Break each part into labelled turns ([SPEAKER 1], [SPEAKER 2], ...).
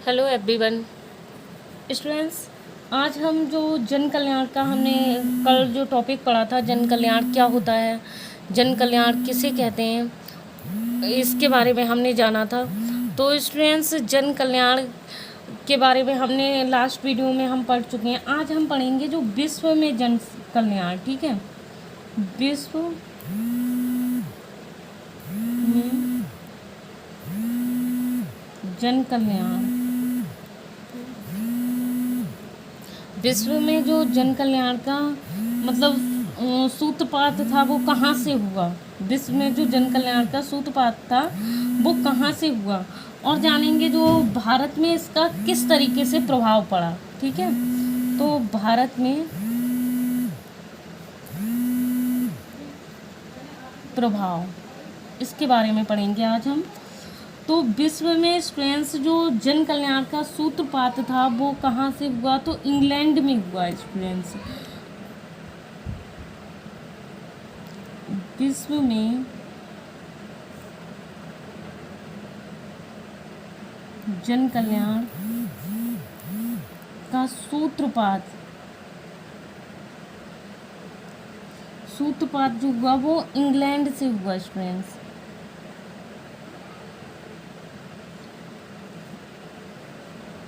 [SPEAKER 1] Hello everyone students. आज हम जो जन कल्याण का हमने कल जो टॉपिक पढ़ा था, जन कल्याण क्या होता है, जन कल्याण किसे कहते हैं, इसके बारे में हमने जाना था। तो स्टूडेंट्स, जन कल्याण के बारे में हमने लास्ट वीडियो में हम पढ़ चुके हैं। आज हम पढ़ेंगे जो विश्व में जन कल्याण। ठीक है, विश्व में जन कल्याण, विश्व में जो जन कल्याण का मतलब सूत्रपात था वो कहाँ से हुआ, विश्व में जो जन कल्याण का सूत्रपात था वो कहाँ से हुआ, और जानेंगे जो भारत में इसका किस तरीके से प्रभाव पड़ा। ठीक है, तो भारत में प्रभाव, इसके बारे में पढ़ेंगे आज हम। तो विश्व में स्टूडेंट्स जो जन कल्याण का सूत्रपात था वो कहाँ से हुआ, तो इंग्लैंड में हुआ स्टूडेंट्स। विश्व में जन कल्याण का सूत्रपात जो हुआ वो इंग्लैंड से हुआ स्टूडेंट्स।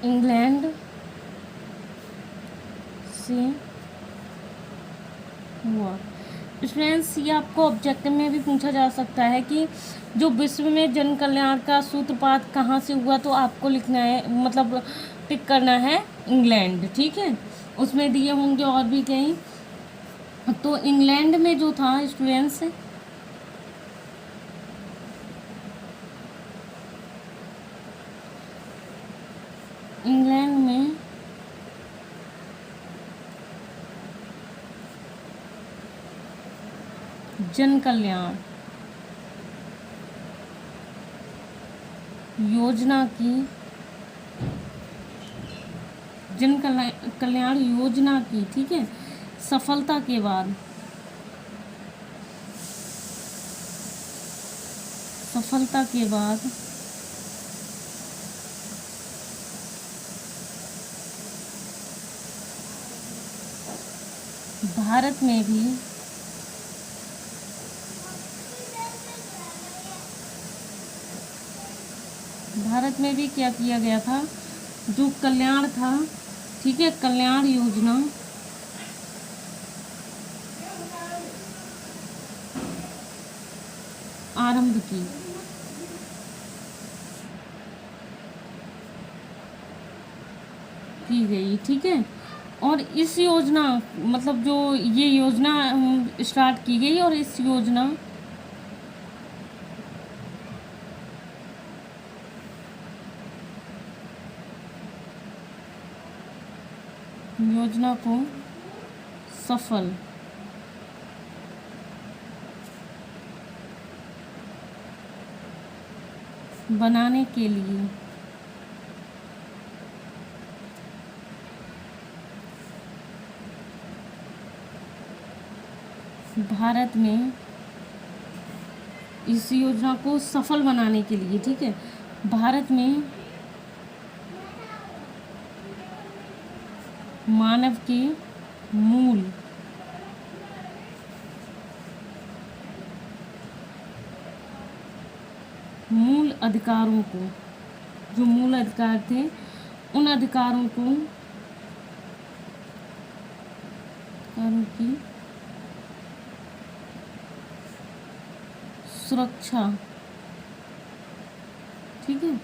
[SPEAKER 1] इंग्लैंड से हुआ स्टूडेंट्स। ये आपको ऑब्जेक्टिव में भी पूछा जा सकता है कि जो विश्व में जन कल्याण का सूत्रपात कहाँ से हुआ, तो आपको लिखना है, मतलब टिक करना है इंग्लैंड। ठीक है, उसमें दिए होंगे और भी कहीं। तो इंग्लैंड में जो था स्टूडेंट्स, इंग्लैंड में जन कल्याण योजना की, जन कल्याण योजना की, ठीक है, सफलता के बाद, भारत में भी क्या किया गया था, जो कल्याण था, ठीक है, कल्याण योजना आरंभ की गई। ठीक है, और इस योजना, मतलब जो ये योजना स्टार्ट की गई, और इस योजना को सफल बनाने के लिए भारत में, इस योजना को सफल बनाने के लिए, ठीक है, भारत में मानव के मूल अधिकारों को, जो मूल अधिकार थे, उन अधिकारों की सुरक्षा, ठीक है,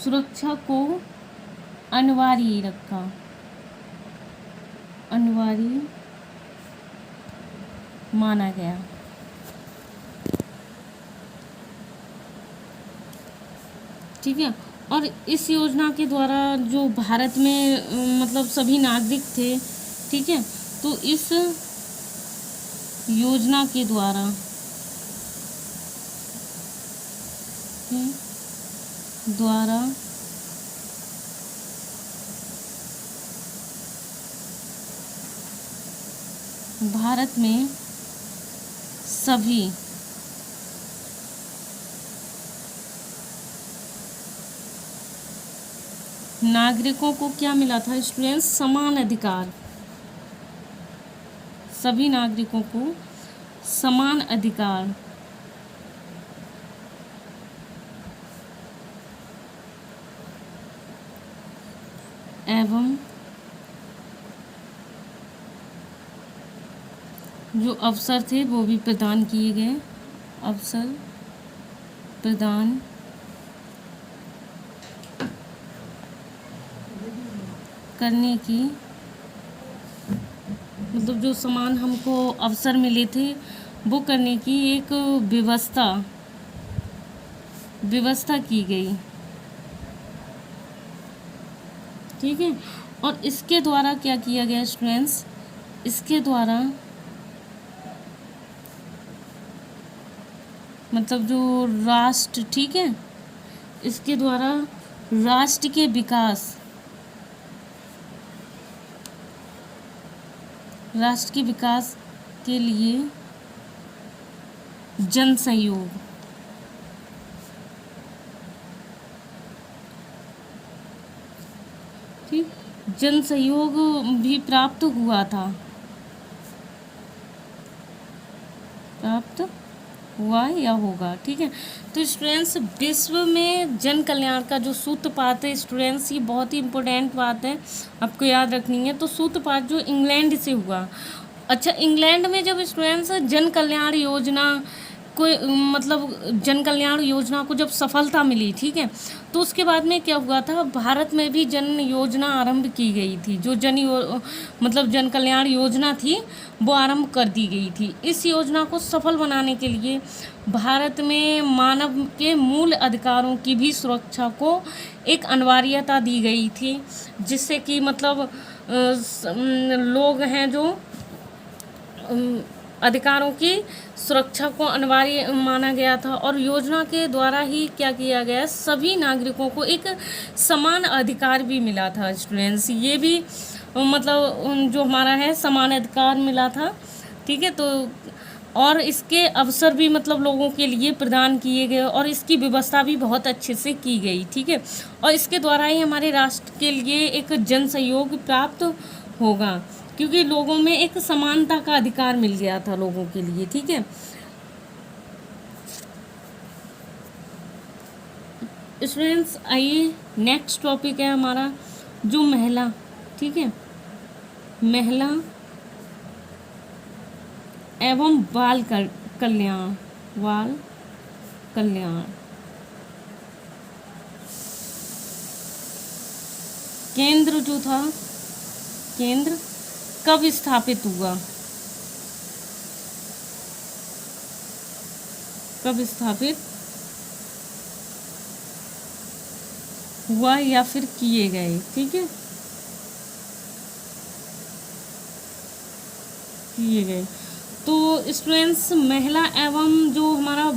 [SPEAKER 1] सुरक्षा को अनिवार्य रखा, अनिवार्य माना गया। ठीक है, और इस योजना के द्वारा जो भारत में मतलब सभी नागरिक थे, ठीक है, तो इस योजना के द्वारा भारत में सभी नागरिकों को क्या मिला था स्टूडेंट्स? समान अधिकार। सभी नागरिकों को समान अधिकार एवं जो अवसर थे वो भी प्रदान किए गए। अवसर प्रदान करने की, मतलब जो समान हमको अवसर मिले थे वो करने की एक व्यवस्था की गई। ठीक है। और इसके द्वारा क्या किया गया स्टूडेंट्स? इसके द्वारा मतलब जो राष्ट्र, ठीक है, इसके द्वारा राष्ट्र के विकास, राष्ट्र के विकास के लिए जन सहयोग, ठीक, जन सहयोग भी प्राप्त हुआ था, प्राप्त हुआ या होगा। ठीक है। तो स्टूडेंट्स, विश्व में जन कल्याण का जो सूत्रपात है स्टूडेंट्स, ये बहुत ही इम्पोर्टेंट बात है, आपको याद रखनी है। तो सूत्रपात जो इंग्लैंड से हुआ। अच्छा, इंग्लैंड में जब स्टूडेंट्स जन कल्याण योजना को, मतलब जन कल्याण योजना को जब सफलता मिली, ठीक है, तो उसके बाद में क्या हुआ था, भारत में भी जन योजना आरंभ की गई थी। जो मतलब जन कल्याण योजना थी वो आरंभ कर दी गई थी। इस योजना को सफल बनाने के लिए भारत में मानव के मूल अधिकारों की भी सुरक्षा को एक अनिवार्यता दी गई थी, जिससे कि मतलब लोग हैं जो अधिकारों की सुरक्षा को अनिवार्य माना गया था। और योजना के द्वारा ही क्या किया गया, सभी नागरिकों को एक समान अधिकार भी मिला था स्टूडेंट्स। ये भी मतलब जो हमारा है समान अधिकार मिला था। ठीक है। तो और इसके अवसर भी मतलब लोगों के लिए प्रदान किए गए और इसकी व्यवस्था भी बहुत अच्छे से की गई। ठीक है। और इसके द्वारा ही हमारे राष्ट्र के लिए एक जन सहयोग प्राप्त होगा, क्योंकि लोगों में एक समानता का अधिकार मिल गया था लोगों के लिए। ठीक है। स्टूडेंट्स, आइए नेक्स्ट टॉपिक है हमारा जो महिला। ठीक है। महिला एवं बाल कल्याण, बाल कल्याण। केंद्र जो था, केंद्र कब स्थापित हुआ, कब स्थापित हुआ या फिर किए गए। ठीक है, किए गए। तो स्टूडेंट्स, महिला एवं जो हमारा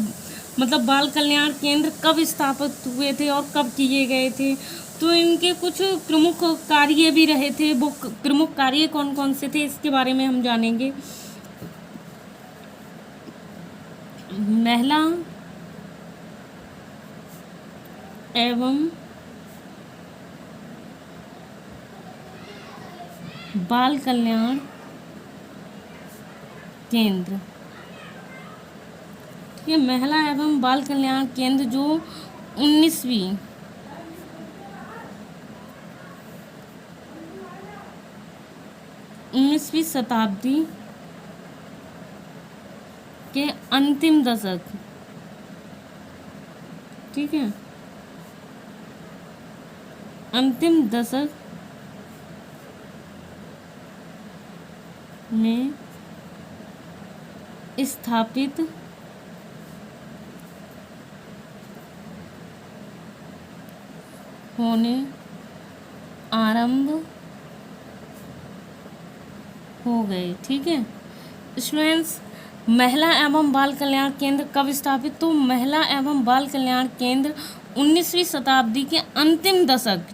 [SPEAKER 1] मतलब बाल कल्याण केंद्र कब स्थापित हुए थे और कब किए गए थे, तो इनके कुछ प्रमुख कार्य भी रहे थे। वो प्रमुख कार्य कौन कौन से थे इसके बारे में हम जानेंगे। महिला एवं बाल कल्याण केंद्र। ठीक है। महिला एवं बाल कल्याण केंद्र जो 19वीं शताब्दी के अंतिम दशक, ठीक है, अंतिम दशक में स्थापित होने आरंभ हो गए। ठीक है। स्टूडेंट्स, महिला एवं बाल कल्याण केंद्र कब स्थापित, तो महिला एवं बाल कल्याण केंद्र 19वीं शताब्दी के अंतिम दशक